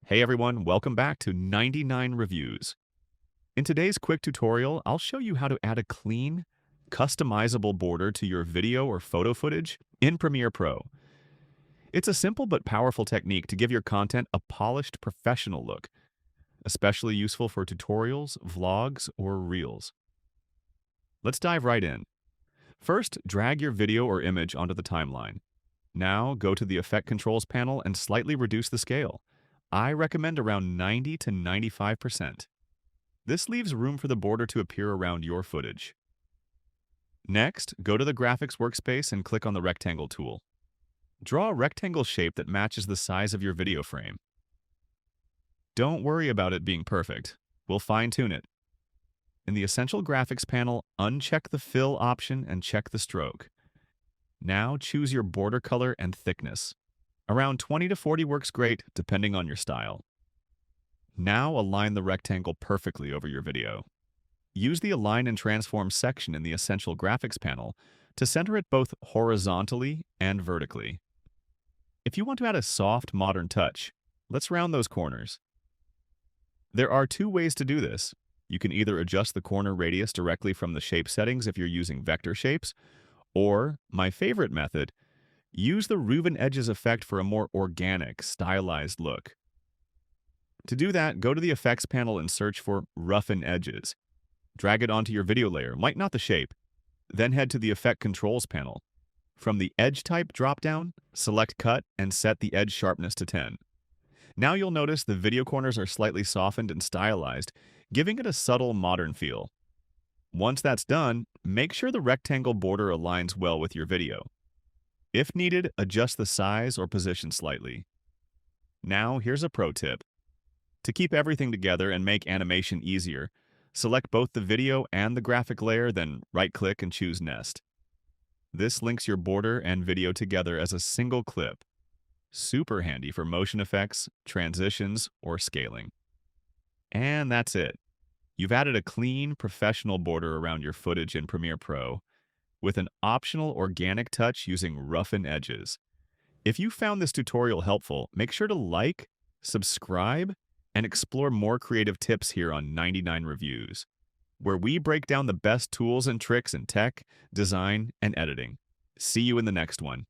Hey everyone, welcome back to 99 Reviews. In today's quick tutorial, I'll show you how to add a clean, customizable border to your video or photo footage in Premiere Pro. It's a simple but powerful technique to give your content a polished, professional look, especially useful for tutorials, vlogs, or reels. Let's dive right in. First, drag your video or image onto the timeline. Now, go to the Effect Controls panel and slightly reduce the scale. I recommend around 90 to 95%. This leaves room for the border to appear around your footage. Next, go to the Graphics workspace and click on the Rectangle tool. Draw a rectangle shape that matches the size of your video frame. Don't worry about it being perfect. We'll fine-tune it. In the Essential Graphics panel, uncheck the Fill option and check the stroke. Now choose your border color and thickness. Around 20 to 40 works great, depending on your style. Now align the rectangle perfectly over your video. Use the Align and Transform section in the Essential Graphics panel to center it both horizontally and vertically. If you want to add a soft, modern touch, let's round those corners. There are two ways to do this. You can either adjust the corner radius directly from the shape settings if you're using vector shapes, or, my favorite method, use the Roughen Edges effect for a more organic, stylized look. To do that, go to the Effects panel and search for Roughen Edges. Drag it onto your video layer, lighten out the shape. Then head to the Effect Controls panel. From the Edge Type dropdown, select Cut and set the edge sharpness to 10. Now you'll notice the video corners are slightly softened and stylized, giving it a subtle, modern feel. Once that's done, make sure the rectangle border aligns well with your video. If needed, adjust the size or position slightly. Now, here's a pro tip. To keep everything together and make animation easier, select both the video and the graphic layer, then right-click and choose Nest. This links your border and video together as a single clip. Super handy for motion effects, transitions, or scaling. And that's it. You've added a clean, professional border around your footage in Premiere Pro, with an optional organic touch using Roughen Edges. If you found this tutorial helpful, make sure to like, subscribe, and explore more creative tips here on 99 Reviews, where we break down the best tools and tricks in tech, design, and editing. See you in the next one.